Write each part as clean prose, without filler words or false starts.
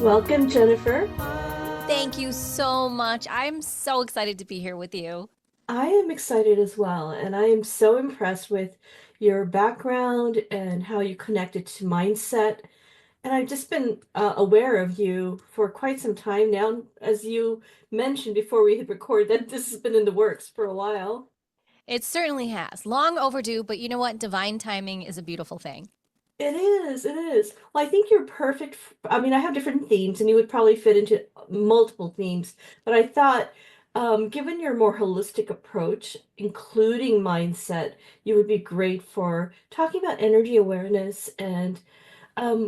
Welcome, Jennifer. Thank you so much. I'm so excited to be here with you. I am excited as well, and I am so impressed with your background and how you connected to mindset. And I've just been aware of you for quite some time now, as you mentioned before we hit record, that this has been in the works for a while. It certainly has. Long overdue, but you know what? Divine timing is a beautiful thing. It is, it is. Well, I think you're perfect. I mean, I have different themes, and you would probably fit into multiple themes. But I thought, given your more holistic approach, including mindset, you would be great for talking about energy awareness and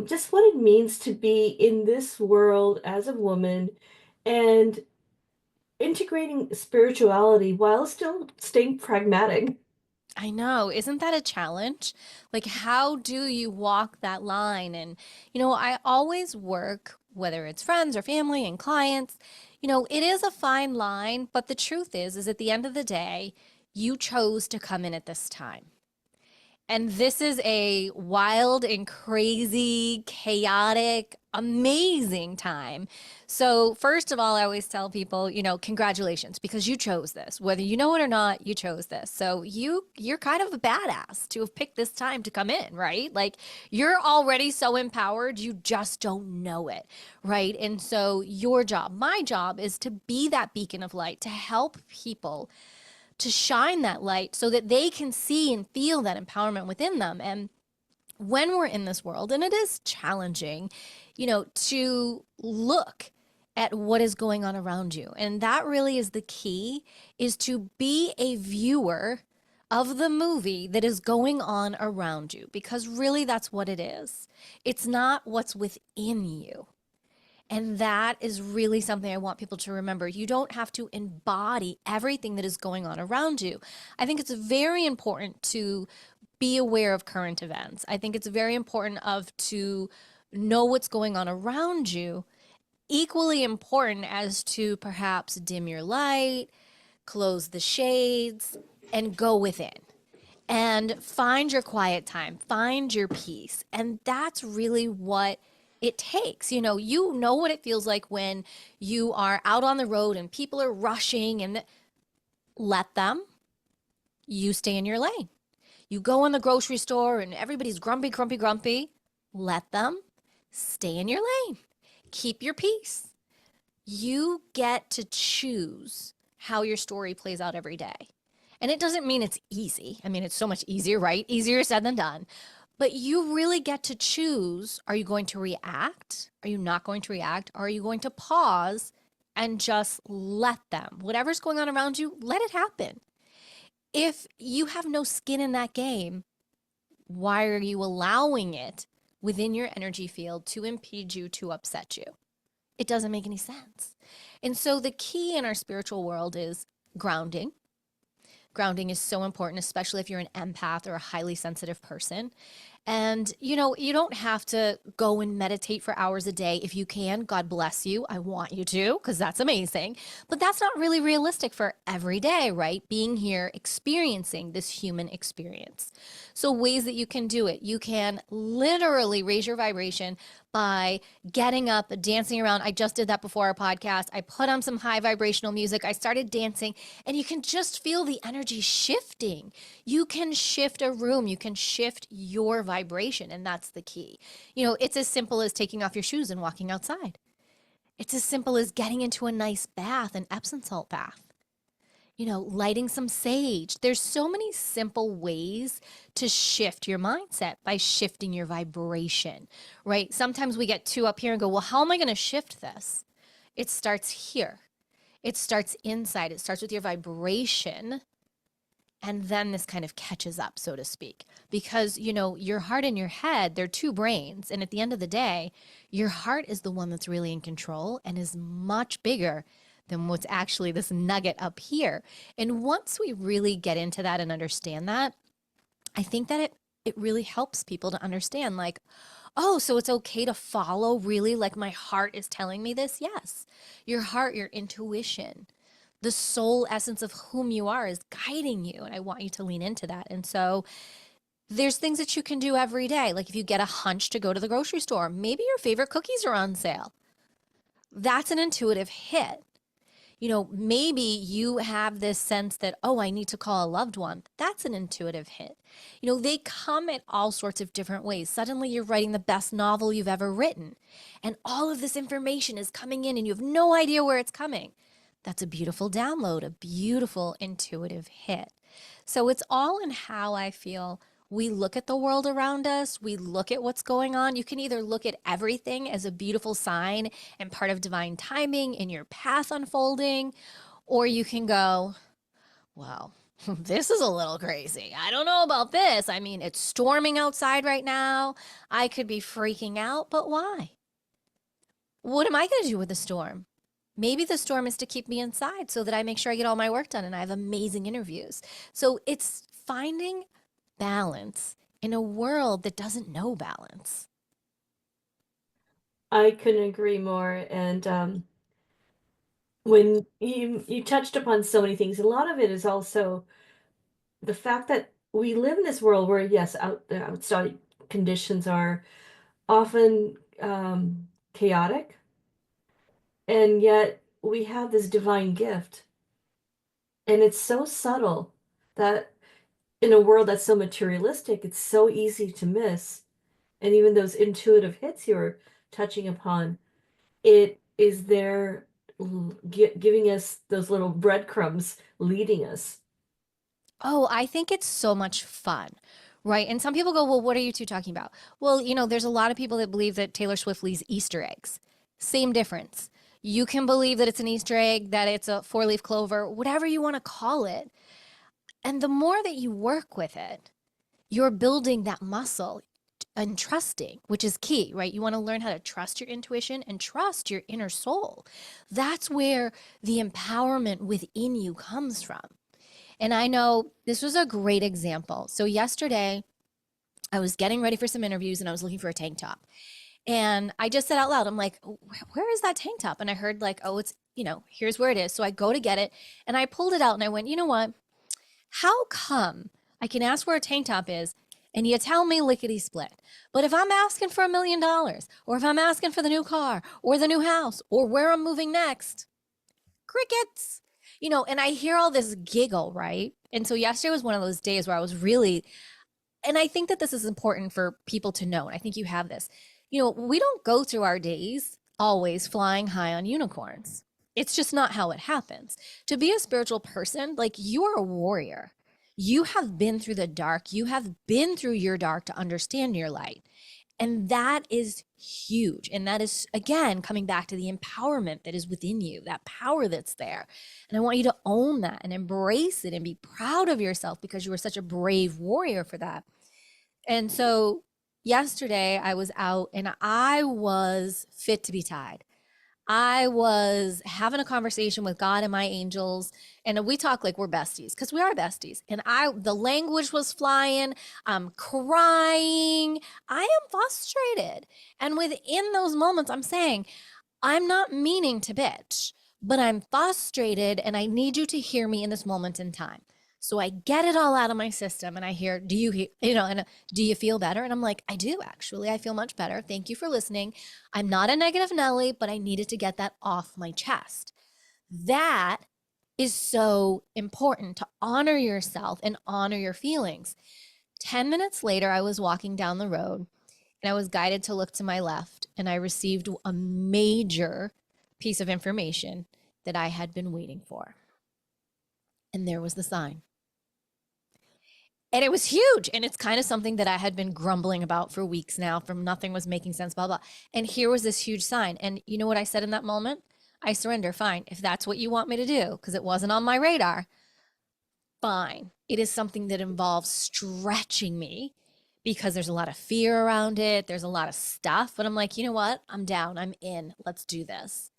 just what it means to be in this world as a woman and integrating spirituality while still staying pragmatic. I know. Isn't that a challenge? Like, how do you walk that line? And, I always work, whether it's friends or family and clients, it is a fine line. But the truth is at the end of the day, you chose to come in at this time. And this is a wild and crazy, chaotic, amazing time. So, first of all, I always tell people, congratulations because you chose this. Whether you know it or not, you chose this. So, you're kind of a badass to have picked this time to come in, right? Like you're already so empowered, you just don't know it, right? And so, your job, my job is to be that beacon of light to help people to shine that light so that they can see and feel that empowerment within them. And when we're in this world, and it is challenging, to look at what is going on around you. And that really is the key, is to be a viewer of the movie that is going on around you, because really that's what it is. It's not what's within you. And that is really something I want people to remember. You don't have to embody everything that is going on around you. I think it's very important to be aware of current events. I think it's very important to know what's going on around you. Equally important as to perhaps dim your light, close the shades, and go within and find your quiet time, find your peace. And that's really what it takes. You know what it feels like when you are out on the road and people are rushing, and let them. You stay in your lane. You go in the grocery store and everybody's grumpy, grumpy, grumpy. Let them. Stay in your lane. Keep your peace. You get to choose how your story plays out every day. And it doesn't mean it's easy. I mean, it's so much easier, right? Easier said than done. But you really get to choose. Are you going to react? Are you not going to react? Or are you going to pause and just let them? Whatever's going on around you, let it happen. If you have no skin in that game, why are you allowing it within your energy field to impede you, to upset you? It doesn't make any sense. And so the key in our spiritual world is grounding. Grounding is so important, especially if you're an empath or a highly sensitive person. And, you don't have to go and meditate for hours a day. If you can, God bless you. I want you to, because that's amazing. But that's not really realistic for every day, right? Being here, experiencing this human experience. So, ways that you can do it, you can literally raise your vibration by getting up, dancing around. I just did that before our podcast. I put on some high vibrational music. I started dancing, and you can just feel the energy shifting. You can shift a room, you can shift your vibration, and that's the key. It's as simple as taking off your shoes and walking outside. It's as simple as getting into a nice bath, an Epsom salt bath. Lighting some sage. There's so many simple ways to shift your mindset by shifting your vibration, right? Sometimes we get too up here and go, well, how am I going to shift this? It starts here. It starts inside. It starts with your vibration. And then this kind of catches up, so to speak, because, your heart and your head, they're two brains. And at the end of the day, your heart is the one that's really in control and is much bigger than what's actually this nugget up here. And once we really get into that and understand that, I think that it really helps people to understand, like, oh, so it's okay to follow, really, like my heart is telling me this? Yes. Your heart, your intuition, the soul essence of whom you are is guiding you. And I want you to lean into that. And so there's things that you can do every day. Like if you get a hunch to go to the grocery store, maybe your favorite cookies are on sale. That's an intuitive hit. Maybe you have this sense that, oh, I need to call a loved one. That's an intuitive hit. They come in all sorts of different ways. Suddenly you're writing the best novel you've ever written, and all of this information is coming in and you have no idea where it's coming. That's a beautiful download, a beautiful intuitive hit. So it's all in how I feel we look at the world around us, we look at what's going on. You can either look at everything as a beautiful sign and part of divine timing in your path unfolding, or you can go, well, this is a little crazy. I don't know about this. I mean, it's storming outside right now. I could be freaking out, but why? What am I going to do with the storm? Maybe the storm is to keep me inside so that I make sure I get all my work done and I have amazing interviews. So it's finding balance in a world that doesn't know balance. I couldn't agree more. And when you touched upon so many things, a lot of it is also the fact that we live in this world where, yes, the outside conditions are often chaotic, and yet we have this divine gift, and it's so subtle that in a world that's so materialistic, it's so easy to miss. And even those intuitive hits you're touching upon, it is there giving us those little breadcrumbs, leading us. Oh, I think it's so much fun, right? And some people go, well, what are you two talking about? Well, there's a lot of people that believe that Taylor Swift leaves Easter eggs. Same difference. You can believe that it's an Easter egg, that it's a four-leaf clover, whatever you want to call it. And the more that you work with it, you're building that muscle and trusting, which is key, right? You want to learn how to trust your intuition and trust your inner soul. That's where the empowerment within you comes from. And I know this was a great example. So yesterday, I was getting ready for some interviews and I was looking for a tank top. And I just said out loud, I'm like, where is that tank top? And I heard like, oh, it's, here's where it is. So I go to get it and I pulled it out and I went, you know what? How come I can ask where a tank top is and you tell me lickety split? But if I'm asking for $1 million, or if I'm asking for the new car or the new house or where I'm moving next, crickets, and I hear all this giggle, right? And so yesterday was one of those days where I was really, and I think that this is important for people to know. And I think you have this, we don't go through our days always flying high on unicorns. It's just not how it happens. To be a spiritual person, like you're a warrior. You have been through the dark. You have been through your dark to understand your light. And that is huge. And that is, again, coming back to the empowerment that is within you, that power that's there. And I want you to own that and embrace it and be proud of yourself because you were such a brave warrior for that. And so yesterday I was out and I was fit to be tied. I was having a conversation with God and my angels, and we talk like we're besties because we are besties. And the language was flying. I'm crying. I am frustrated. And within those moments, I'm saying, I'm not meaning to bitch, but I'm frustrated and I need you to hear me in this moment in time. So I get it all out of my system and I hear, do you feel better? And I'm like, I do actually. I feel much better. Thank you for listening. I'm not a negative Nelly, but I needed to get that off my chest. That is so important to honor yourself and honor your feelings. 10 minutes later, I was walking down the road and I was guided to look to my left and I received a major piece of information that I had been waiting for. And there was the sign. And it was huge. And it's kind of something that I had been grumbling about for weeks now, from nothing was making sense, blah, blah. And here was this huge sign. And you know what I said in that moment? I surrender. Fine. If that's what you want me to do, because it wasn't on my radar, fine. It is something that involves stretching me because there's a lot of fear around it. There's a lot of stuff. But I'm like, you know what? I'm down. I'm in. Let's do this.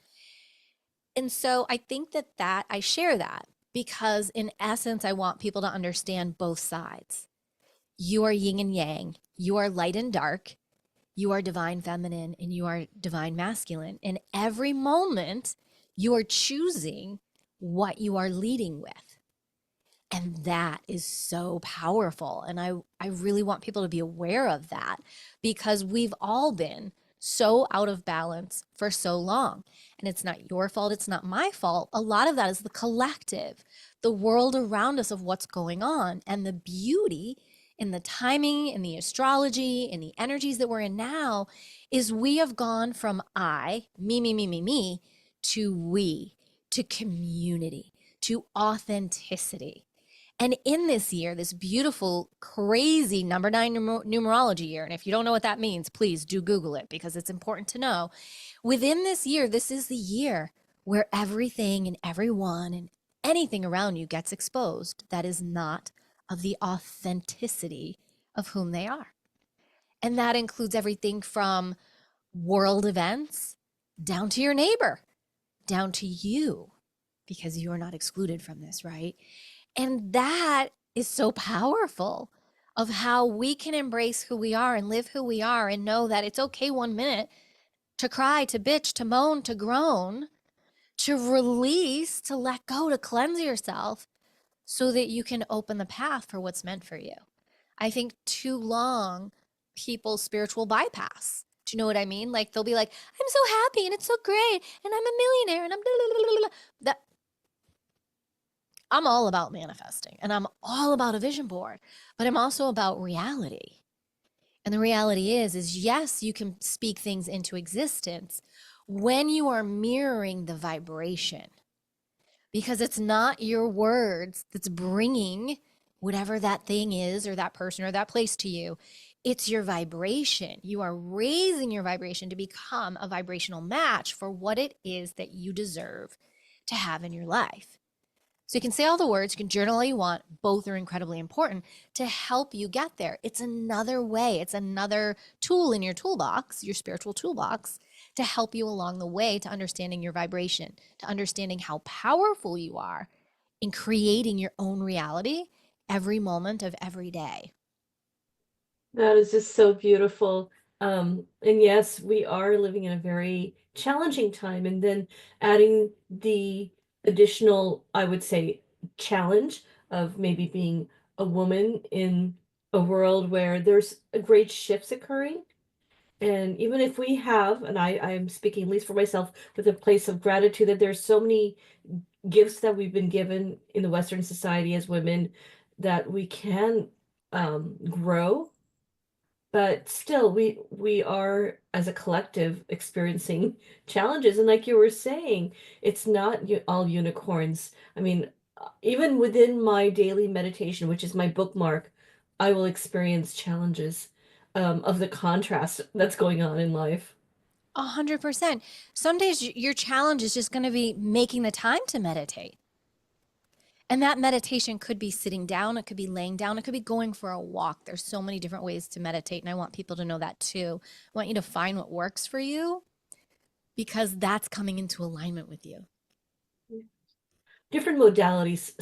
And so I think that I share that because in essence, I want people to understand both sides. You are yin and yang. You are light and dark. You are divine feminine and you are divine masculine. In every moment, you are choosing what you are leading with. And that is so powerful. And I really want people to be aware of that because we've all been so out of balance for so long. And it's not your fault, it's not my fault. A lot of that is the collective, the world around us of what's going on. And the beauty in the timing, in the astrology, in the energies that we're in now is we have gone from me, to we, to community, to authenticity. And in this year, this beautiful, crazy number nine numerology year, and if you don't know what that means, please do Google it because it's important to know. Within this year, this is the year where everything and everyone and anything around you gets exposed that is not of the authenticity of whom they are. And that includes everything from world events down to your neighbor, down to you, because you are not excluded from this, right? And that is so powerful of how we can embrace who we are and live who we are and know that it's okay 1 minute to cry, to bitch, to moan, to groan, to release, to let go, to cleanse yourself so that you can open the path for what's meant for you. I think too long people's spiritual bypass. Do you know what I mean? Like they'll be like, I'm so happy and it's so great and I'm a millionaire and I'm blah, blah, blah, blah. That I'm all about manifesting and I'm all about a vision board, but I'm also about reality. And the reality is yes, you can speak things into existence when you are mirroring the vibration, because it's not your words that's bringing whatever that thing is or that person or that place to you. It's your vibration. You are raising your vibration to become a vibrational match for what it is that you deserve to have in your life. So you can say all the words, you can journal all you want. Both are incredibly important to help you get there. It's another way, it's another tool in your toolbox, your spiritual toolbox, to help you along the way to understanding your vibration, to understanding how powerful you are in creating your own reality every moment of every day. That is just so beautiful. And yes, we are living in a very challenging time. And then adding the additional, I would say, challenge of maybe being a woman in a world where there's a great shifts occurring. And even if we have, and I'm speaking at least for myself, with a place of gratitude that there's so many gifts that we've been given in the Western society as women that we can grow, but still we are as a collective experiencing challenges. And like you were saying, it's not all unicorns. I mean, even within my daily meditation, which is my bookmark, I will experience challenges of the contrast that's going on in life. 100%. Some days your challenge is just going to be making the time to meditate. And that meditation could be sitting down, it could be laying down, it could be going for a walk. There's so many different ways to meditate, and I want people to know that too. I want you to find what works for you because that's coming into alignment with you. Different modalities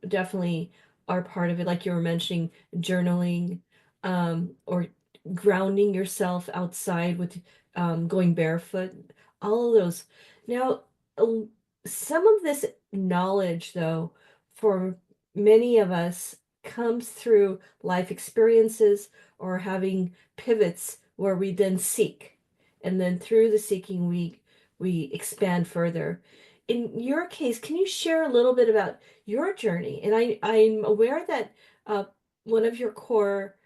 definitely are part of it, like you were mentioning, journaling, or grounding yourself outside with going barefoot, all of those. Now, uh, some of this knowledge, though, for many of us comes through life experiences or having pivots where we then seek, and then through the seeking we expand further. In your case, can you share a little bit about your journey? And I'm aware that one of your core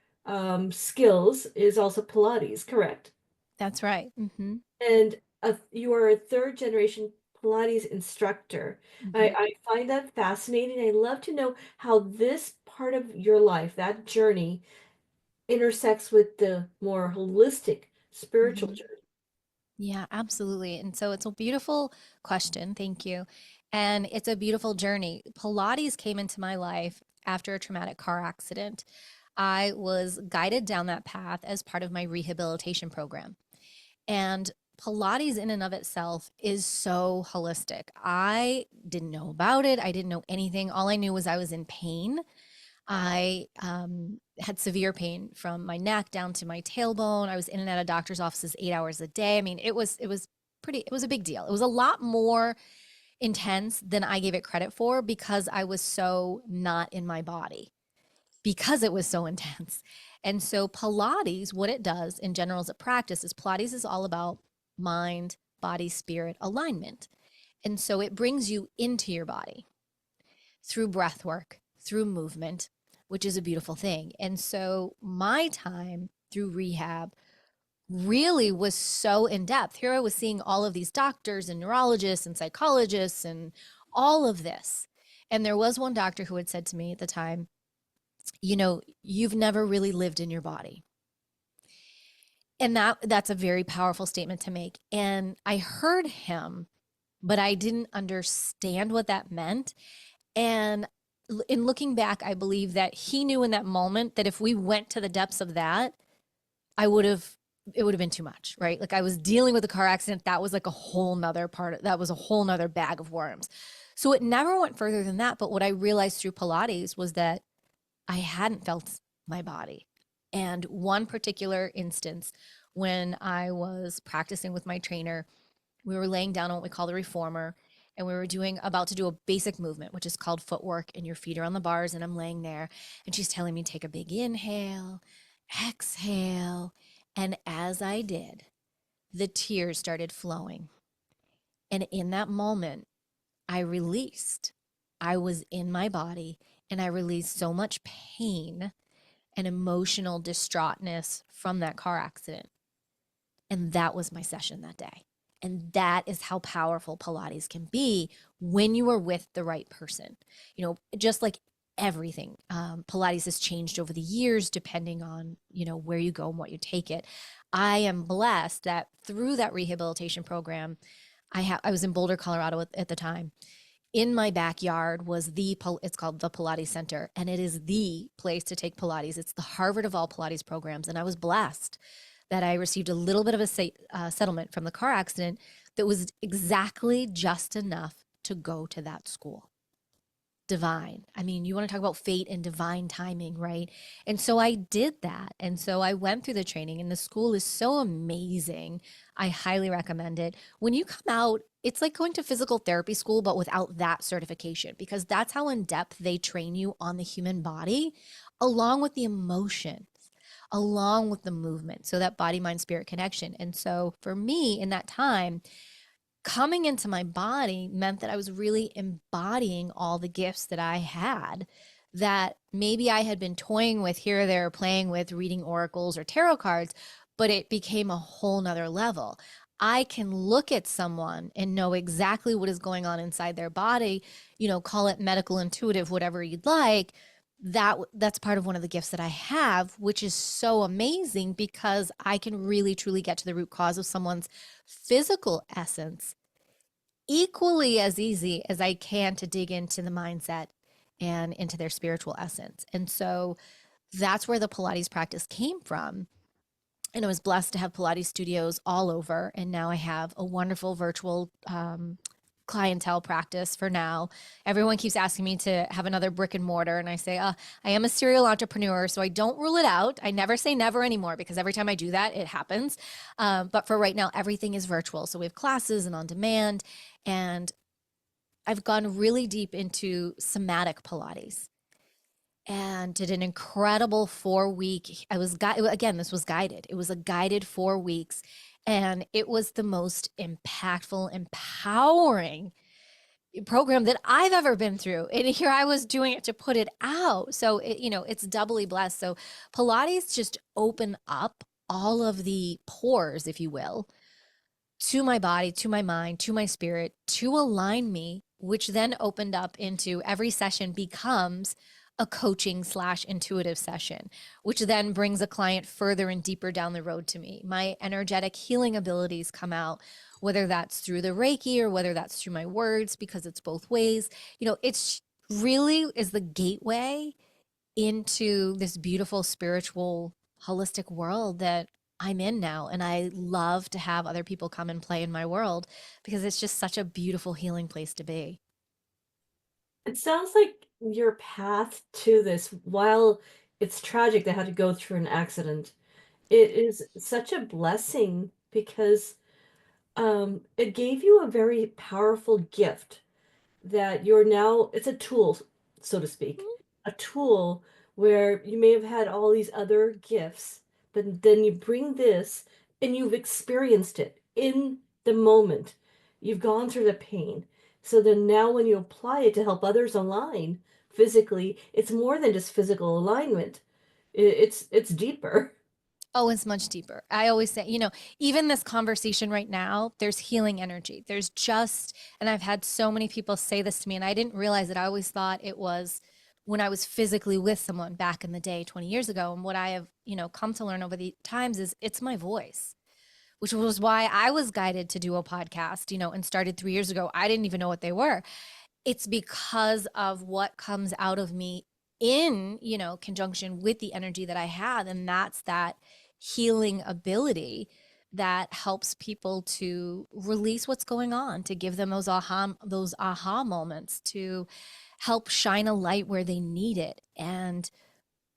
skills is also Pilates, correct? That's right. Mm-hmm. And you are a third generation Pilates instructor. Mm-hmm. I find that fascinating. I love to know how this part of your life, that journey, intersects with the more holistic spiritual Mm-hmm. journey. Yeah, absolutely. And so it's a beautiful question. Thank you. And it's a beautiful journey. Pilates came into my life after a traumatic car accident. I was guided down that path as part of my rehabilitation program. And Pilates, in and of itself, is so holistic. I didn't know about it, I didn't know anything. All I knew was I was in pain. I had severe pain from my neck down to my tailbone. I was in and out of doctor's offices 8 hours a day. I mean, it was a big deal. It was a lot more intense than I gave it credit for because I was so not in my body, because it was so intense. And so Pilates, what it does in general as a practice is Pilates is all about mind, body, spirit alignment. And so it brings you into your body through breath work, through movement, which is a beautiful thing. And so my time through rehab really was so in depth. Here I was seeing all of these doctors and neurologists and psychologists and all of this. And there was one doctor who had said to me at the time, you know, you've never really lived in your body. And that's a very powerful statement to make. And I heard him, but I didn't understand what that meant. And in looking back, I believe that he knew in that moment that if we went to the depths of that, I would have it would have been too much, right? Like I was dealing with a car accident. That was like a whole nother that was a whole nother bag of worms. So it never went further than that. But what I realized through Pilates was that I hadn't felt my body. And one particular instance when I was practicing with my trainer, we were laying down on what we call the reformer, and we were about to do a basic movement, which is called footwork, and your feet are on the bars, and I'm laying there, and she's telling me take a big inhale, exhale, and as I did, the tears started flowing. And in that moment, I released. I was in my body, and I released so much pain and emotional distraughtness from that car accident. And that was my session that day. And that is how powerful Pilates can be when you are with the right person. You know, just like everything, Pilates has changed over the years depending on, you know, where you go and what you take it. I am blessed that through that rehabilitation program, I was in Boulder, Colorado at the time. In my backyard was it's called the Pilates Center, and it is the place to take Pilates. It's the Harvard of all Pilates programs. And I was blessed that I received a little bit of a settlement from the car accident that was exactly just enough to go to that school. Divine. I mean, you want to talk about fate and divine timing, right? And so I did that. And so I went through the training, and the school is so amazing. I highly recommend it. When you come out, it's like going to physical therapy school, but without that certification, because that's how in depth they train you on the human body, along with the emotions, along with the movement. So that body, mind, spirit connection. And so for me in that time, coming into my body meant that I was really embodying all the gifts that I had that maybe I had been toying with here or there, playing with reading oracles or tarot cards, but it became a whole nother level. I can look at someone and know exactly what is going on inside their body, you know, call it medical intuitive, whatever you'd like. That's part of one of the gifts that I have, which is so amazing because I can really truly get to the root cause of someone's physical essence equally as easy as I can to dig into the mindset and into their spiritual essence. And so that's where the Pilates practice came from. And I was blessed to have Pilates studios all over. And now I have a wonderful virtual clientele practice for now. Everyone keeps asking me to have another brick and mortar. And I say, I am a serial entrepreneur, so I don't rule it out. I never say never anymore because every time I do that, it happens. But for right now, everything is virtual. So we have classes and on demand. And I've gone really deep into somatic Pilates and did an incredible 4 week. Again, this was guided. It was a guided 4 weeks, and it was the most impactful, empowering program that I've ever been through. And here I was doing it to put it out. So it's doubly blessed. So Pilates just opened up all of the pores, if you will, to my body, to my mind, to my spirit, to align me, which then opened up into every session becomes a coaching / intuitive session, which then brings a client further and deeper down the road to me. My energetic healing abilities come out, whether that's through the Reiki or whether that's through my words, because it's both ways. It's really is the gateway into this beautiful spiritual holistic world that I'm in now. And I love to have other people come and play in my world because it's just such a beautiful healing place to be. It sounds like your path to this, while it's tragic they had to go through an accident, it is such a blessing because it gave you a very powerful gift that you're now, it's a tool, so to speak, a tool where you may have had all these other gifts, but then you bring this and you've experienced it in the moment. You've gone through the pain. So then now when you apply it to help others align physically, it's more than just physical alignment. It's deeper. Oh, it's much deeper. I always say, even this conversation right now, there's healing energy. There's just, and I've had so many people say this to me, and I didn't realize it. I always thought it was when I was physically with someone back in the day, 20 years ago. And what I have, come to learn over the times is it's my voice, which was why I was guided to do a podcast, and started 3 years ago. I didn't even know what they were. It's because of what comes out of me in, conjunction with the energy that I have. And that's that healing ability that helps people to release what's going on, to give them those aha moments, to help shine a light where they need it. And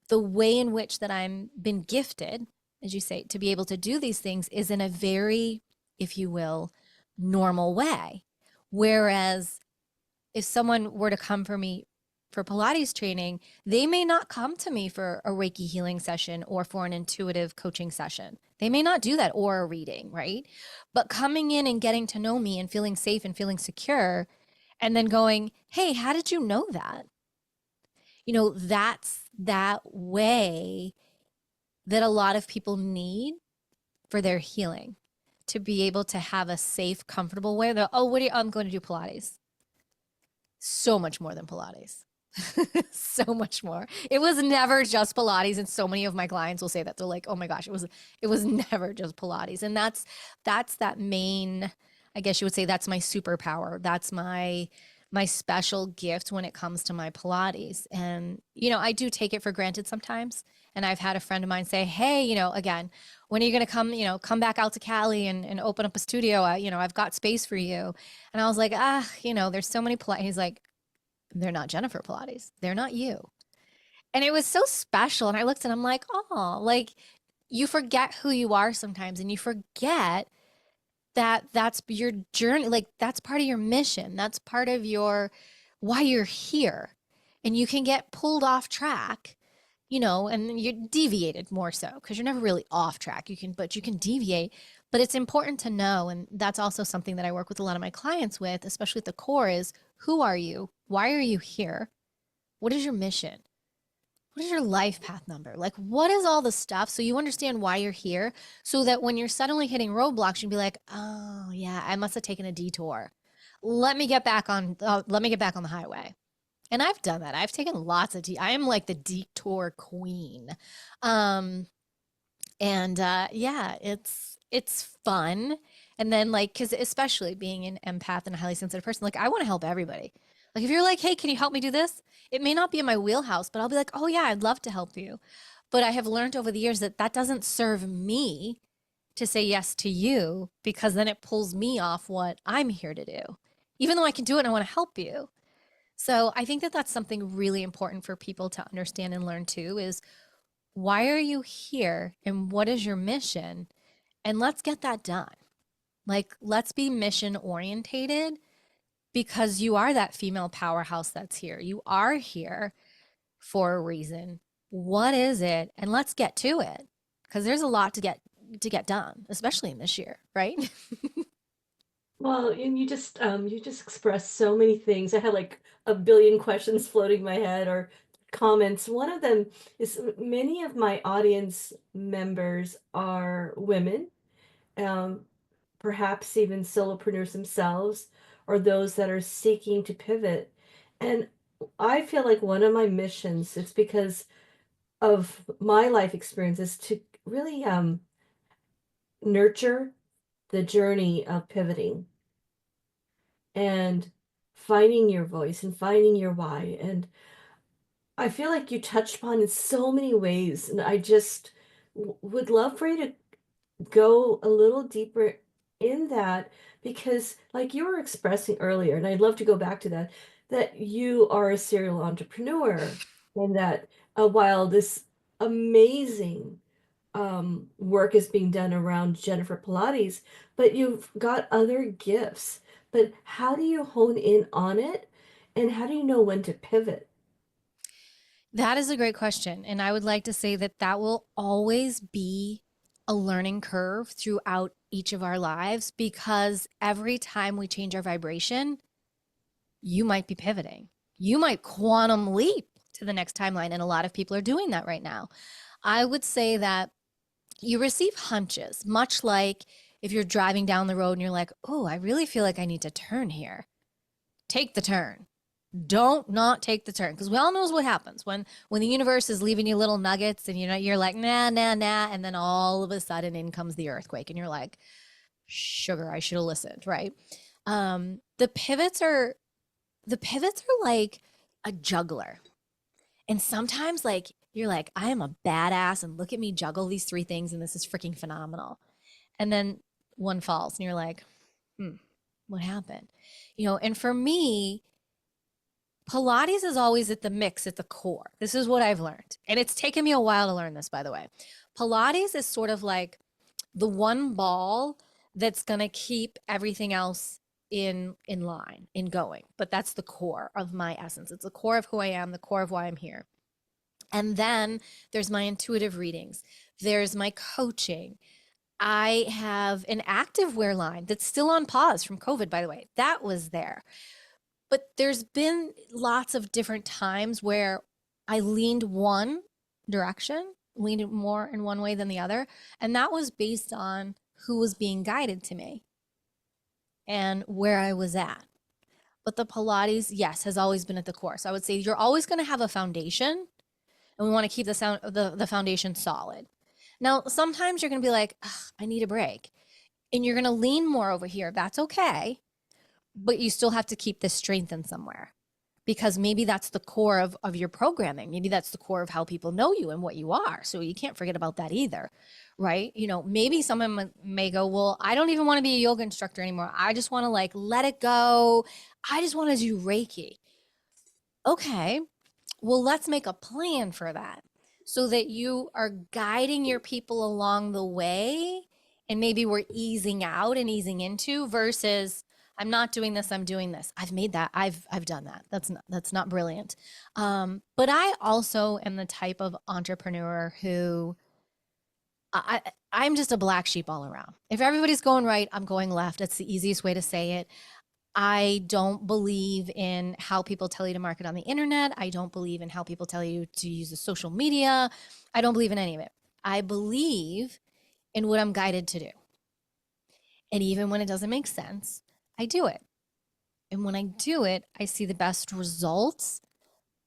the way in which that I'm been gifted, as you say, to be able to do these things is in a very, if you will, normal way. Whereas if someone were to come for me for Pilates training, they may not come to me for a Reiki healing session or for an intuitive coaching session. They may not do that, or a reading, right? But coming in and getting to know me and feeling safe and feeling secure, and then going, hey, how did you know that? That's that way that a lot of people need for their healing, to be able to have a safe, comfortable way. They're, oh, I'm going to do Pilates. So much more than Pilates. So much more. It was never just Pilates, and so many of my clients will say that. They're like, "Oh my gosh, it was never just Pilates." And that's that main, I guess you would say, that's my superpower. That's my special gift when it comes to my Pilates. And I do take it for granted sometimes. And I've had a friend of mine say, "Hey, again, when are you going to come back out to Cali and open up a studio? I've got space for you." And I was like, there's so many Pilates. He's like, they're not Jennifer Pilates. They're not you. And it was so special. And I looked and I'm like, oh, like you forget who you are sometimes, and you forget that that's your journey. Like that's part of your mission. That's part of why you're here. And you can get pulled off track, and you're deviated more so because you're never really off track. But you can deviate. But it's important to know. And that's also something that I work with a lot of my clients with, especially at the core, is who are you? Why are you here? What is your mission? What is your life path number? Like, what is all the stuff, so you understand why you're here, so that when you're suddenly hitting roadblocks, you'd be like, oh yeah, I must have taken a detour. Let me get back on the highway. And I've done that. I've taken lots of I am like the detour queen. Um, and yeah, it's fun. And then like, because especially being an empath and a highly sensitive person, like I want to help everybody. Like if you're like, hey, can you help me do this? It may not be in my wheelhouse, but I'll be like, oh yeah, I'd love to help you. But I have learned over the years that that doesn't serve me to say yes to you, because then it pulls me off what I'm here to do, even though I can do it and I want to help you. So I think that that's something really important for people to understand and learn too, is why are you here and what is your mission? And let's get that done. Like, let's be mission orientated, because you are that female powerhouse that's here. You are here for a reason. What is it? And let's get to it, because there's a lot to get done, especially in this year, right? Well, and you just expressed so many things. I had like a billion questions floating in my head or comments. One of them is many of my audience members are women, um, perhaps even solopreneurs themselves, or those that are seeking to pivot. And I feel like one of my missions, it's because of my life experiences, to really nurture the journey of pivoting and finding your voice and finding your why. And I feel like you touched upon in so many ways, and I just would love for you to go a little deeper in that, because like you were expressing earlier, and I'd love to go back to that, that you are a serial entrepreneur, and that while this amazing work is being done around Jennifer Pilates, but you've got other gifts. But how do you hone in on it? And how do you know when to pivot? That is a great question. And I would like to say that that will always be a learning curve throughout each of our lives, because every time we change our vibration, you might be pivoting. You might quantum leap to the next timeline. And a lot of people are doing that right now. I would say that you receive hunches, much like if you're driving down the road and you're like, oh, I really feel like I need to turn here. Take the turn. Don't not take the turn, because we all knows what happens when the universe is leaving you little nuggets and you're like nah nah nah, and then all of a sudden in comes the earthquake and you're like, sugar, I should have listened, right? The pivots are like a juggler. And sometimes like you're like, I am a badass and look at me juggle these three things and this is freaking phenomenal. And then one falls and you're like, what happened? And for me, Pilates is always at the mix, at the core. This is what I've learned. And it's taken me a while to learn this, by the way. Pilates is sort of like the one ball that's going to keep everything else in line, in going. But that's the core of my essence. It's the core of who I am, the core of why I'm here. And then there's my intuitive readings. There's my coaching. I have an active wear line that's still on pause from COVID, by the way. That was there. But there's been lots of different times where I leaned one direction, leaned more in one way than the other. And that was based on who was being guided to me and where I was at. But the Pilates, yes, has always been at the core. So I would say you're always going to have a foundation, and we want to keep the foundation solid. Now, sometimes you're going to be like, I need a break. And you're going to lean more over here. That's okay. But you still have to keep this strengthened somewhere, because maybe that's the core of your programming. Maybe that's the core of how people know you and what you are. So you can't forget about that either, right? Maybe someone may go, well, I don't even want to be a yoga instructor anymore. I just want to like let it go. I just want to do Reiki. Okay, well, let's make a plan for that so that you are guiding your people along the way, and maybe we're easing out and easing into versus I'm not doing this, I'm doing this. I've made that. I've done that. That's not brilliant. But I also am the type of entrepreneur who I'm just a black sheep all around. If everybody's going right, I'm going left. That's the easiest way to say it. I don't believe in how people tell you to market on the internet. I don't believe in how people tell you to use the social media. I don't believe in any of it. I believe in what I'm guided to do. And even when it doesn't make sense, I do it. And when I do it, I see the best results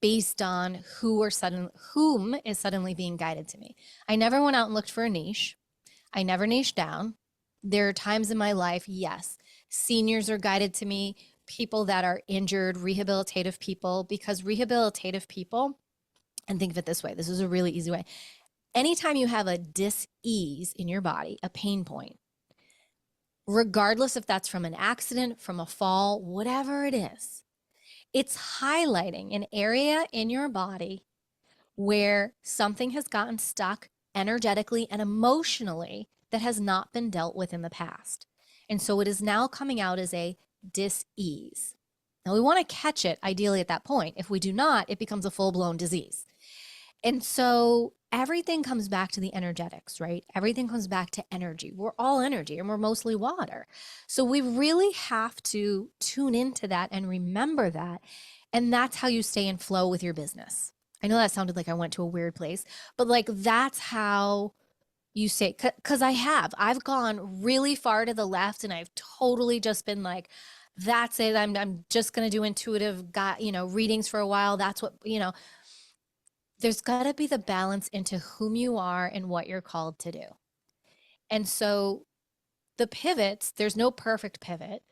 based on whom is suddenly being guided to me. I never went out and looked for a niche. I never niche down. There are times in my life, yes, seniors are guided to me, people that are injured, rehabilitative people, because rehabilitative people, and think of it this way, this is a really easy way. Anytime you have a dis-ease in your body, a pain point, regardless if that's from an accident, from a fall, whatever it is, it's highlighting an area in your body where something has gotten stuck energetically and emotionally that has not been dealt with in the past. And so it is now coming out as a dis-ease. Now we want to catch it ideally at that point. If we do not, it becomes a full-blown disease. And so everything comes back to the energetics, right? Everything comes back to energy. We're all energy and we're mostly water. So we really have to tune into that and remember that. And that's how you stay in flow with your business. I know that sounded like I went to a weird place, but like that's how you say, because I've gone really far to the left and I've totally just been like, that's it. I'm just going to do intuitive, readings for a while. That's what, there's got to be the balance into whom you are and what you're called to do. And so the pivots, there's no perfect pivot.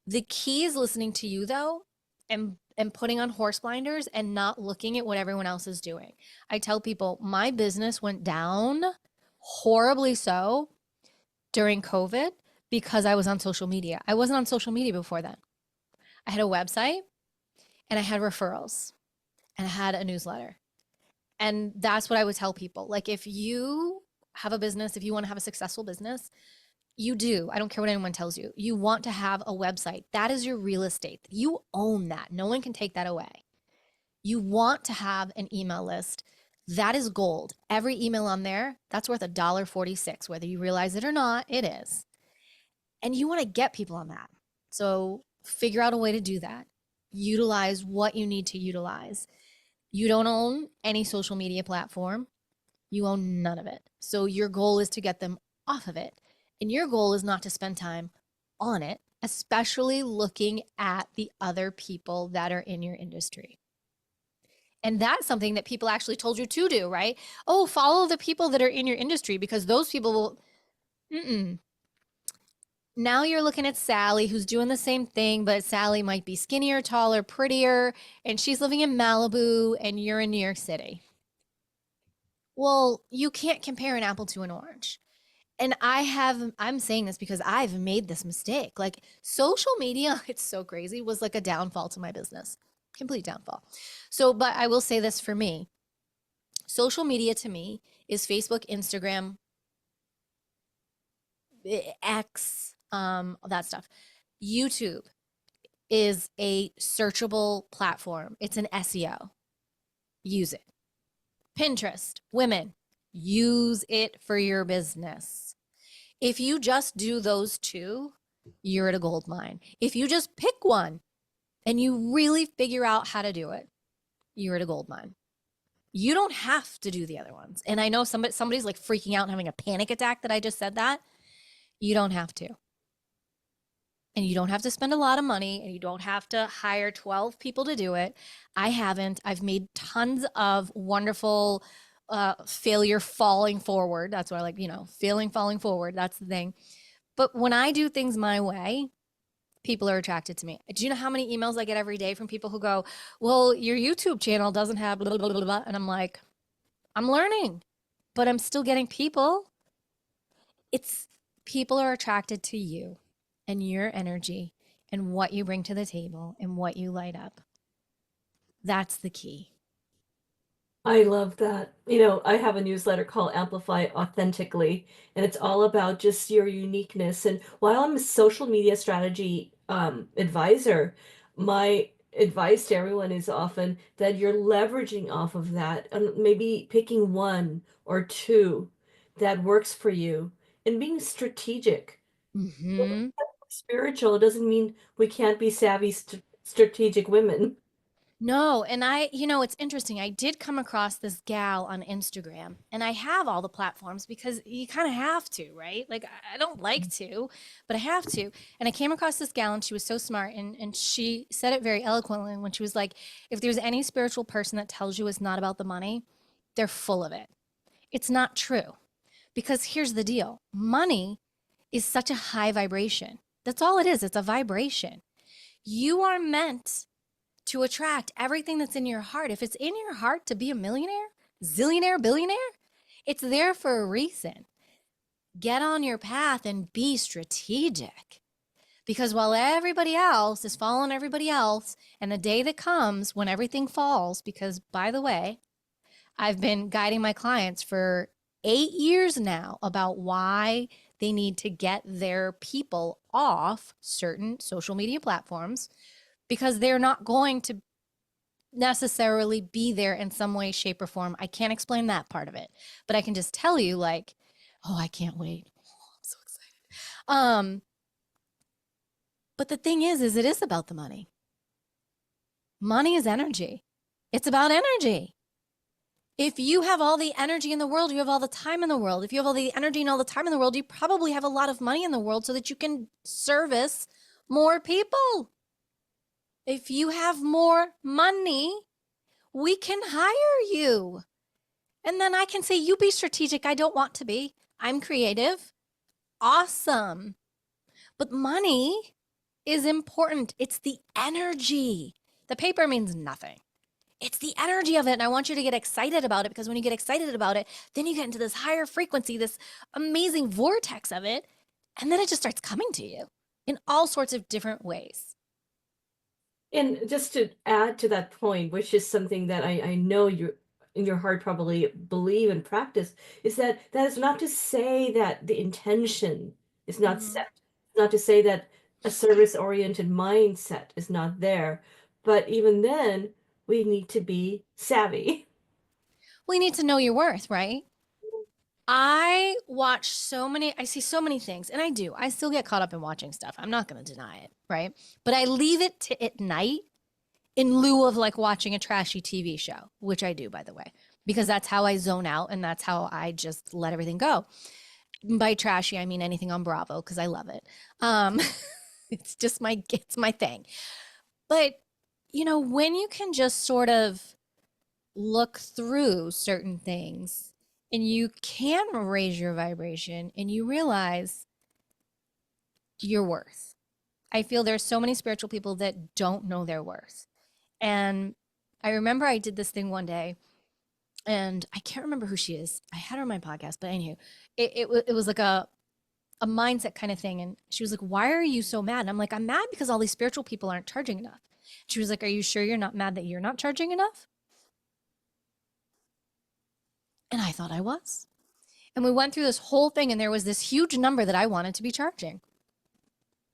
The key is listening to you though, and putting on horse blinders and not looking at what everyone else is doing. I tell people my business went down horribly so during COVID because I was on social media. I wasn't on social media before then. I had a website and I had referrals and I had a newsletter. And that's what I would tell people. Like if you have a business, if you want to have a successful business, you do. I don't care what anyone tells you. You want to have a website. That is your real estate. You own that. No one can take that away. You want to have an email list. That is gold. Every email on there, that's worth $1.46. Whether you realize it or not, it is. And you want to get people on that. So figure out a way to do that. Utilize what you need to utilize. You don't own any social media platform. You own none of it. So your goal is to get them off of it. And your goal is not to spend time on it, especially looking at the other people that are in your industry. And that's something that people actually told you to do, right? Oh, follow the people that are in your industry because those people will. Mm-mm. Now you're looking at Sally, who's doing the same thing, but Sally might be skinnier, taller, prettier, and she's living in Malibu, and you're in New York City. Well, you can't compare an apple to an orange. And I'm saying this because I've made this mistake. Like social media, it's so crazy, was like a downfall to my business, complete downfall. So, but I will say this for me, social media to me is Facebook, Instagram, X, that stuff. YouTube is a searchable platform. It's an SEO. Use it. Pinterest, women, use it for your business. If you just do those two, you're at a gold mine. If you just pick one and you really figure out how to do it, you're at a gold mine. You don't have to do the other ones. And I know somebody's like freaking out and having a panic attack that I just said that. You don't have to. And you don't have to spend a lot of money and you don't have to hire 12 people to do it. I haven't. I've made tons of wonderful failure falling forward. That's what I like, failing, falling forward. That's the thing. But when I do things my way, people are attracted to me. Do you know how many emails I get every day from people who go, well, your YouTube channel doesn't have blah, blah, blah, blah. And I'm like, I'm learning, but I'm still getting people. It's people are attracted to you and your energy and what you bring to the table and what you light up. That's the key. I love that. I have a newsletter called Amplify Authentically, and it's all about just your uniqueness. And while I'm a social media strategy advisor, my advice to everyone is often that you're leveraging off of that and maybe picking one or two that works for you and being strategic. Mm-hmm. Spiritual doesn't mean we can't be savvy, strategic women. No, and it's interesting. I did come across this gal on Instagram, and I have all the platforms because you kind of have to, right? Like, I don't like to, but I have to. And I came across this gal, and she was so smart, and she said it very eloquently when she was like, if there's any spiritual person that tells you it's not about the money, they're full of it. It's not true. Because here's the deal money is such a high vibration. That's all it is, it's a vibration. You are meant to attract everything that's in your heart. If it's in your heart to be a millionaire, zillionaire, billionaire, it's there for a reason. Get on your path and be strategic. Because while everybody else is following everybody else, and the day that comes when everything falls, because by the way, I've been guiding my clients for 8 years now about why they need to get their people off certain social media platforms because they're not going to necessarily be there in some way, shape, or form. I can't explain that part of it, but I can just tell you, like, oh, I can't wait. Oh, I'm so excited. But the thing is it is about the money. Money is energy. It's about energy. If you have all the energy in the world, you have all the time in the world. If you have all the energy and all the time in the world, you probably have a lot of money in the world so that you can service more people. If you have more money, we can hire you. And then I can say, you be strategic. I don't want to be. I'm creative. Awesome. But money is important. It's the energy. The paper means nothing. It's the energy of it. And I want you to get excited about it because when you get excited about it, then you get into this higher frequency, this amazing vortex of it. And then it just starts coming to you in all sorts of different ways. And just to add to that point, which is something that I know you in your heart probably believe and practice, is that is not to say that the intention is not Mm-hmm. set. Not to say that a service-oriented mindset is not there. But even then, we need to be savvy. We need to know your worth, right? I see so many things, and I do. I still get caught up in watching stuff. I'm not going to deny it, right? But I leave it to at night in lieu of like watching a trashy TV show, which I do, by the way, because that's how I zone out and that's how I just let everything go. By trashy, I mean anything on Bravo because I love it. Um, it's my thing. But when you can just sort of look through certain things and you can raise your vibration and you realize your worth. I feel there's so many spiritual people that don't know their worth. And I remember I did this thing one day and I can't remember who she is. I had her on my podcast, but anywho, it was like a mindset kind of thing. And she was like, "Why are you so mad?" And I'm like, "I'm mad because all these spiritual people aren't charging enough." She was like, "Are you sure you're not mad that you're not charging enough?" And I thought I was. And we went through this whole thing, and there was this huge number that I wanted to be charging,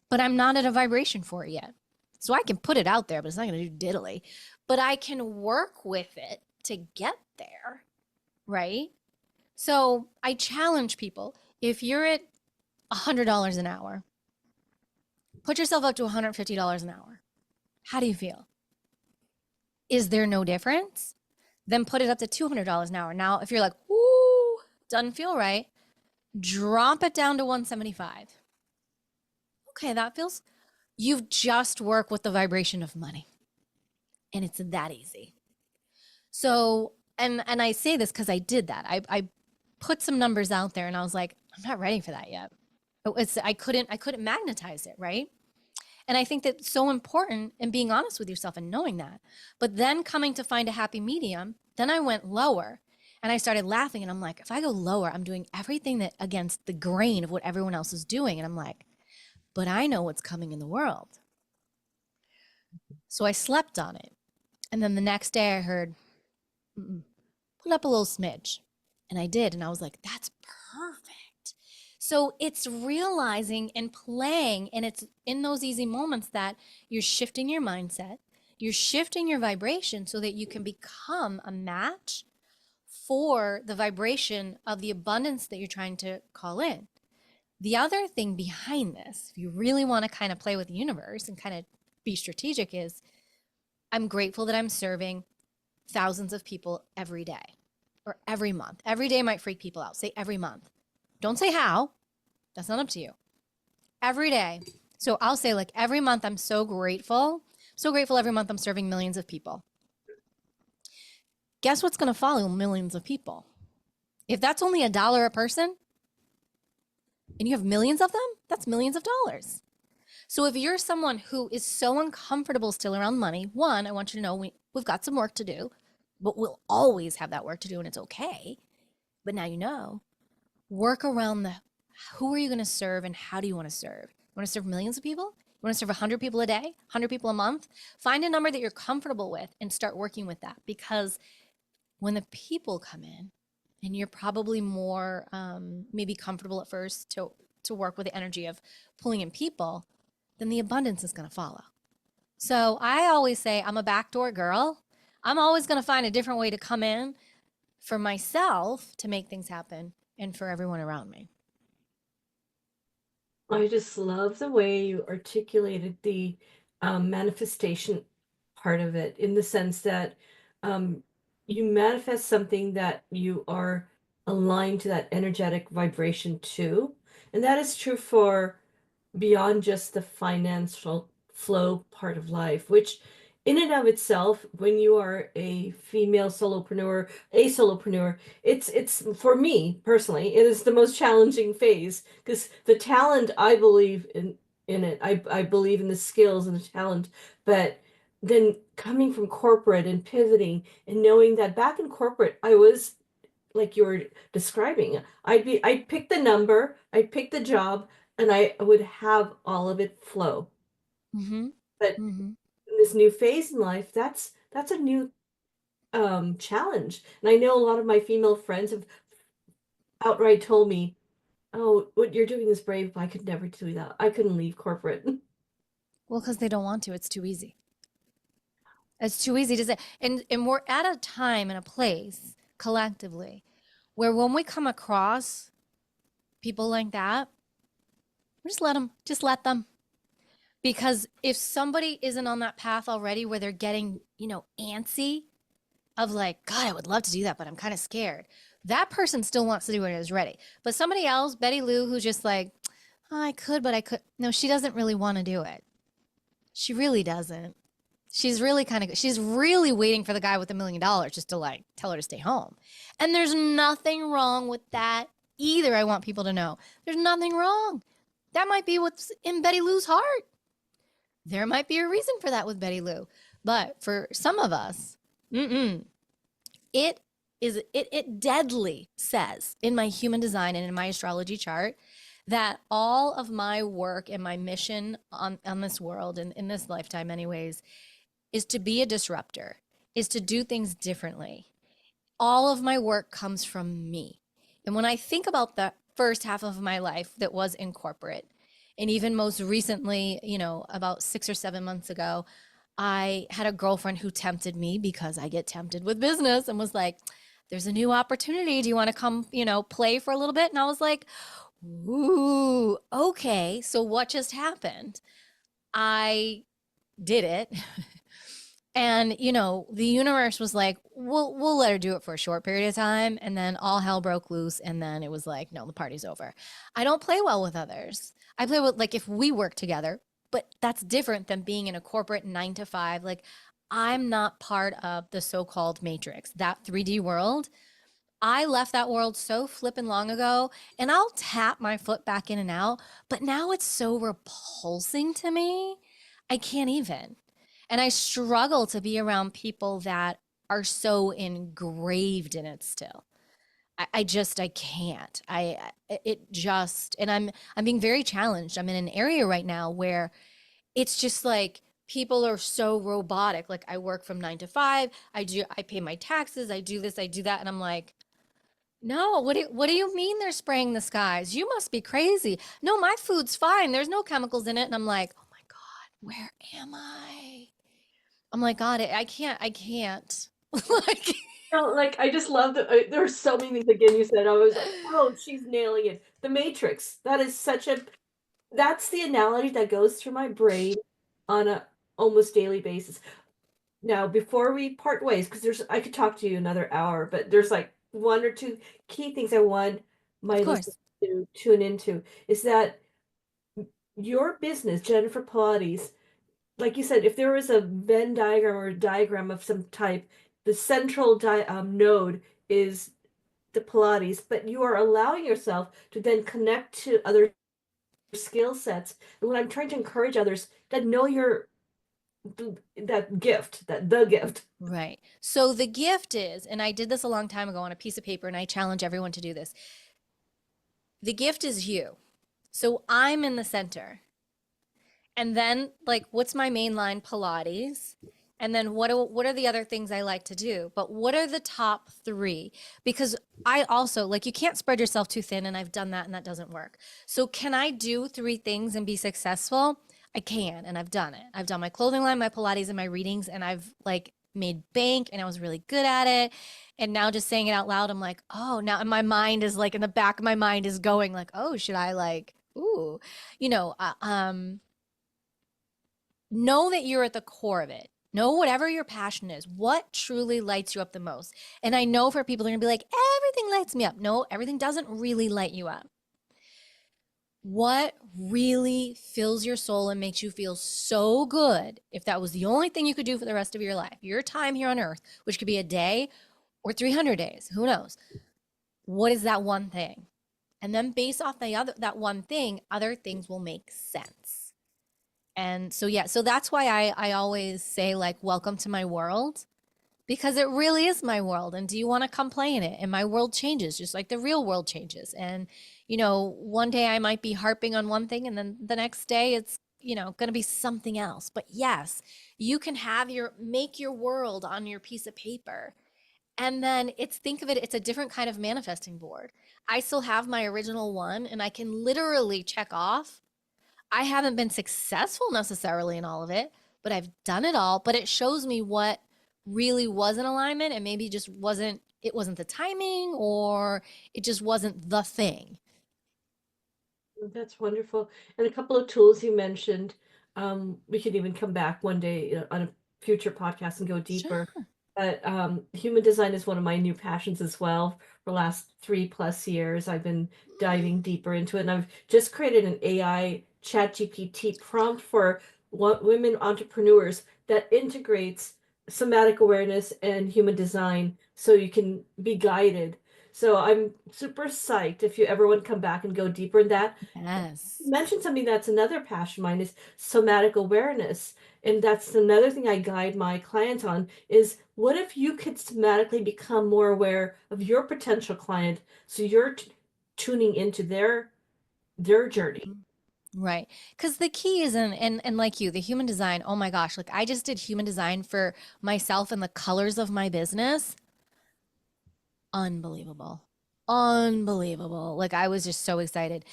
but I'm not at a vibration for it yet. So I can put it out there, but it's not going to do diddly. But I can work with it to get there, right? So I challenge people, if you're at $100 an hour, put yourself up to $150 an hour. How do you feel? Is there no difference? Then put it up to $200 an hour. Now, if you're like, "Ooh, doesn't feel right," drop it down to 175. Okay, that feels, you've just worked with the vibration of money. And it's that easy. So, and I say this because I did that. I put some numbers out there and I was like, I'm not ready for that yet. I couldn't magnetize it, right? And I think that's so important in being honest with yourself and knowing that. But then coming to find a happy medium, then I went lower and I started laughing and I'm like, if I go lower, I'm doing everything that against the grain of what everyone else is doing. And I'm like, but I know what's coming in the world. So I slept on it. And then the next day I heard, put up a little smidge. And I did. And I was like, that's perfect. So it's realizing and playing, and it's in those easy moments that you're shifting your mindset, you're shifting your vibration so that you can become a match for the vibration of the abundance that you're trying to call in. The other thing behind this, if you really want to kind of play with the universe and kind of be strategic, is I'm grateful that I'm serving thousands of people every day or every month. Every day might freak people out. Say every month. Don't say how. That's not up to you. Every day. So I'll say like every month I'm so grateful. So grateful every month I'm serving millions of people. Guess what's going to follow millions of people? If that's only $1 a person and you have millions of them, that's millions of dollars. So if you're someone who is so uncomfortable still around money, one, I want you to know we've got some work to do, but we'll always have that work to do and it's okay. But now you know, work around the who are you going to serve and how do you want to serve? You want to serve millions of people? You want to serve 100 people a day, 100 people a month? Find a number that you're comfortable with and start working with that, because when the people come in, and you're probably more maybe comfortable at first to work with the energy of pulling in people, then the abundance is going to follow. So I always say I'm a backdoor girl. I'm always going to find a different way to come in for myself to make things happen and for everyone around me. I just love the way you articulated the manifestation part of it, in the sense that um, you manifest something that you are aligned to that energetic vibration to. And that is true for beyond just the financial flow part of life, which in and of itself, when you are a female solopreneur, a solopreneur, it's for me personally, it is the most challenging phase, because the talent, I believe in it. I believe in the skills and the talent, but then coming from corporate and pivoting and knowing that back in corporate, I was like you were describing. I'd pick the number, I'd pick the job, and I would have all of it flow. Mm-hmm. But Mm-hmm. in this new phase in life, that's a new challenge. And I know a lot of my female friends have outright told me, "Oh, what you're doing is brave, but I could never do that. I couldn't leave corporate." Well, because they don't want to. It's too easy. It's too easy to say. And we're at a time and a place collectively where when we come across people like that, we just let them. Because if somebody isn't on that path already where they're getting, antsy of like, God, I would love to do that, but I'm kind of scared. That person still wants to do it and is ready. But somebody else, Betty Lou, who's just like, oh, I could, but I could. No, she doesn't really want to do it. She really doesn't. She's really waiting for the guy with $1 million just to like tell her to stay home. And there's nothing wrong with that either. I want people to know there's nothing wrong. That might be what's in Betty Lou's heart. There might be a reason for that with Betty Lou. But for some of us, it deadly says in my human design and in my astrology chart that all of my work and my mission on this world and in this lifetime anyways is to be a disruptor, is to do things differently. All of my work comes from me. And when I think about the first half of my life that was in corporate, and even most recently, about 6 or 7 months ago, I had a girlfriend who tempted me because I get tempted with business and was like, there's a new opportunity. Do you want to come, play for a little bit? And I was like, ooh, okay. So what just happened? I did it. And, the universe was like, we'll let her do it for a short period of time. And then all hell broke loose. And then it was like, no, the party's over. I don't play well with others. I play with, like, if we work together, but that's different than being in a corporate 9 to 5. Like, I'm not part of the so-called matrix, that 3D world. I left that world so flippin' long ago, and I'll tap my foot back in and out. But now it's so repulsing to me. I can't even. And I struggle to be around people that are so engraved in it still. I can't. And I'm being very challenged. I'm in an area right now where it's just like people are so robotic. Like I work from 9 to 5. I pay my taxes. I do this, I do that. And I'm like, no, what do you mean they're spraying the skies? You must be crazy. No, my food's fine. There's no chemicals in it. And I'm like, oh my God, where am I? I'm like, God, I can't. Like, Like I just love that there are so many things again you said. I was like, oh, she's nailing it. The Matrix. That's the analogy that goes through my brain on a almost daily basis. Now, before we part ways, because I could talk to you another hour, but there's like one or two key things I want of my listeners course. to tune into is that your business, Jennifer Pilates, like you said, if there was a Venn diagram or a diagram of some type, the central node is the Pilates, but you are allowing yourself to then connect to other skill sets. And what I'm trying to encourage others that know your that gift, that the gift. Right. So the gift is, and I did this a long time ago on a piece of paper, and I challenge everyone to do this. The gift is you. So I'm in the center. And then, like, what's my main line? Pilates. And then what are the other things I like to do? But what are the top 3? Because I also, like, you can't spread yourself too thin, and I've done that and that doesn't work. So can I do 3 things and be successful? I can, and I've done it. I've done my clothing line, my Pilates, and my readings, and I've like made bank, and I was really good at it. And now just saying it out loud, I'm like, oh, now and my mind is like in the back of my mind is going like, oh, should I like, ooh, you know, uh, um, know that you're at the core of it. Know whatever your passion is, what truly lights you up the most. And I know for people, they're gonna be like, everything lights me up. No, everything doesn't really light you up. What really fills your soul and makes you feel so good, if that was the only thing you could do for the rest of your life, your time here on earth, which could be a day or 300 days, who knows? What is that one thing? And then based off that one thing, other things will make sense. And so, yeah, so that's why I always say, like, welcome to my world, because it really is my world. And do you want to come play in it? And my world changes just like the real world changes. And, one day I might be harping on one thing, and then the next day it's, going to be something else. But yes, you can make your world on your piece of paper. And then think of it, it's a different kind of manifesting board. I still have my original one, and I can literally check off. I haven't been successful necessarily in all of it, but I've done it all. But it shows me what really was in alignment, and maybe just wasn't, it wasn't the timing, or it just wasn't the thing. That's wonderful. And a couple of tools you mentioned. We could even come back one day, on a future podcast and go deeper. Sure. But human design is one of my new passions as well. For the last 3+ years, I've been diving deeper into it, and I've just created an AI chat GPT prompt for women entrepreneurs that integrates somatic awareness and human design so you can be guided. So I'm super psyched if you ever want to come back and go deeper in that. Yes. You mentioned something that's another passion of mine is somatic awareness. And that's another thing I guide my clients on is what if you could somatically become more aware of your potential client so you're tuning into their journey. Right. Because the key is in, and like you, the human design, oh my gosh, like I just did human design for myself and the colors of my business. Unbelievable. Unbelievable. Like I was just so excited.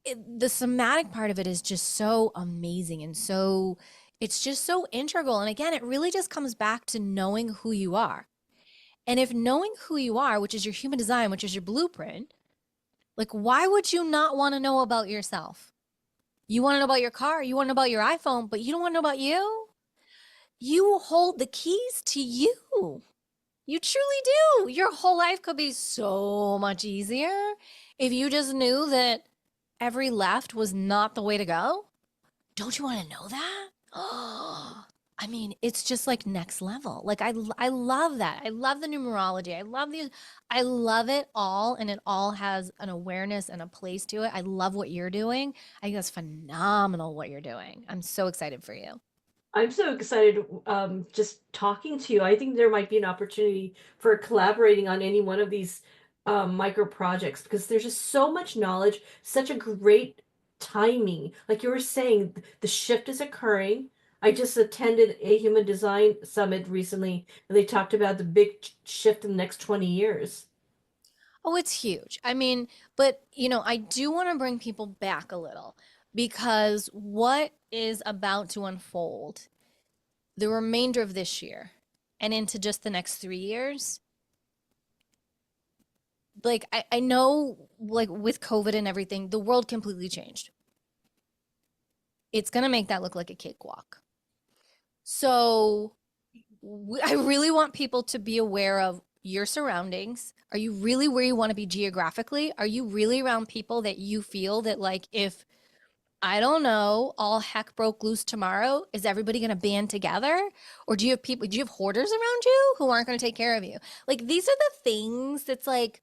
The somatic part of it is just so amazing, and so it's just so integral. And again, it really just comes back to knowing who you are. And if knowing who you are, which is your human design, which is your blueprint, like why would you not want to know about yourself? You want to know about your car, you want to know about your iPhone, but you don't want to know about you? You hold the keys to you. You truly do. Your whole life could be so much easier if you just knew that every left was not the way to go. Don't you want to know that? Oh, I mean, it's just like next level. Like I love that. I love the numerology. I love it all, and it all has an awareness and a place to it. I love what you're doing. I think that's phenomenal what you're doing. I'm so excited for you. I'm so excited just talking to you. I think there might be an opportunity for collaborating on any one of these micro projects because there's just so much knowledge, such a great timing. Like you were saying, the shift is occurring. I just attended a human design summit recently, and they talked about the big shift in the next 20 years. Oh, it's huge. I mean, but I do want to bring people back a little, because what is about to unfold the remainder of this year and into just the next 3 years, like I know, like with COVID and everything, the world completely changed. It's going to make that look like a cakewalk. So I really want people to be aware of your surroundings. Are you really where you want to be geographically? Are you really around people that you feel that, like, if I don't know, all heck broke loose tomorrow, is everybody going to band together? Or do you have hoarders around you who aren't going to take care of you? Like, these are the things that's like,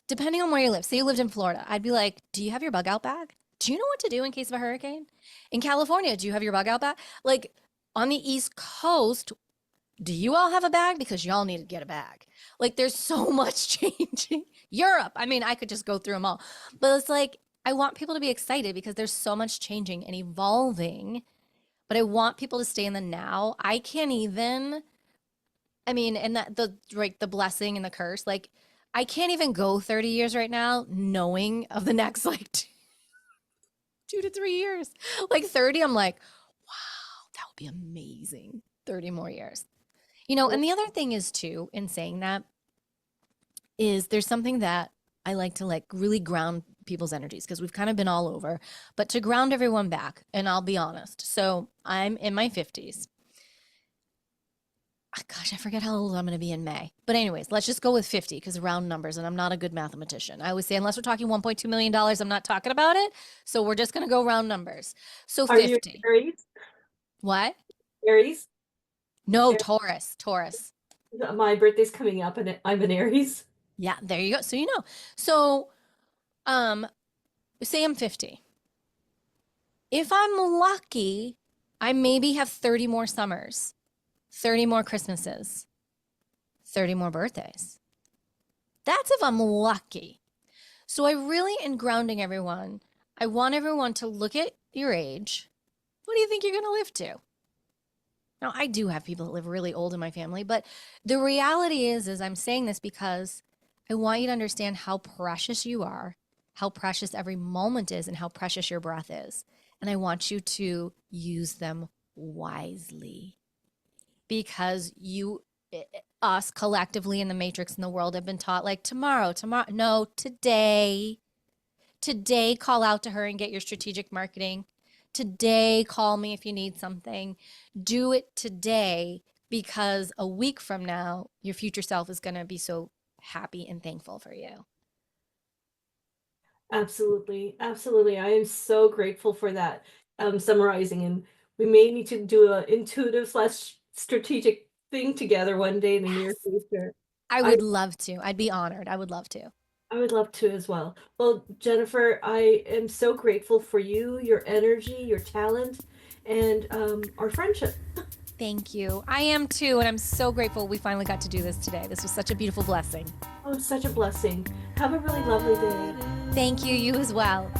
depending on where you live. Say you lived in Florida, I'd be like, do you have your bug out bag? Do you know what to do in case of a hurricane? In California, do you have your bug out bag? Like, on the East Coast, do you all have a bag? Because y'all need to get a bag. Like, there's so much changing. Europe, I mean, I could just go through them all. But it's like, I want people to be excited because there's so much changing and evolving. But I want people to stay in the now. I can't even, I mean, and that the blessing and the curse, like, I can't even go 30 years right now knowing of the next like 2 to 3 years. Like 30, I'm like, wow, that would be amazing. 30 more years. And the other thing is too, in saying that, is there's something that I like to, like, really ground people's energies, because we've kind of been all over, but to ground everyone back. And I'll be honest. So I'm in my 50s. Gosh, I forget how old I'm going to be in May. But anyways, let's just go with 50 because round numbers, and I'm not a good mathematician. I always say, unless we're talking $1.2 million, I'm not talking about it. So we're just going to go round numbers. So Are you 50. Aries? What? Aries? No, Taurus, Taurus. My birthday's coming up and I'm an Aries. Yeah, there you go. So So um say I'm 50. If I'm lucky, I maybe have 30 more summers, 30 more Christmases, 30 more birthdays. That's if I'm lucky. So I really, in grounding everyone, I want everyone to look at your age. What do you think you're going to live to? Now, I do have people that live really old in my family, but the reality is I'm saying this because I want you to understand how precious you are, how precious every moment is, and how precious your breath is. And I want you to use them wisely, because us collectively in the matrix in the world have been taught like tomorrow, no, today. Today, call out to her and get your strategic marketing. Today, call me if you need something. Do it today, because a week from now, your future self is going to be so happy and thankful for you. Absolutely. Absolutely. I am so grateful for that summarizing. And we may need to do an intuitive slash strategic thing together one day in the near Yes. future. I I would love to. I'd be honored. I would love to. I would love to as well. Well, Jennifer, I am so grateful for you, your energy, your talent, and our friendship. Thank you. I am too. And I'm so grateful we finally got to do this today. This was such a beautiful blessing. Oh, it's such a blessing. Have a really lovely day. Thank you. You as well.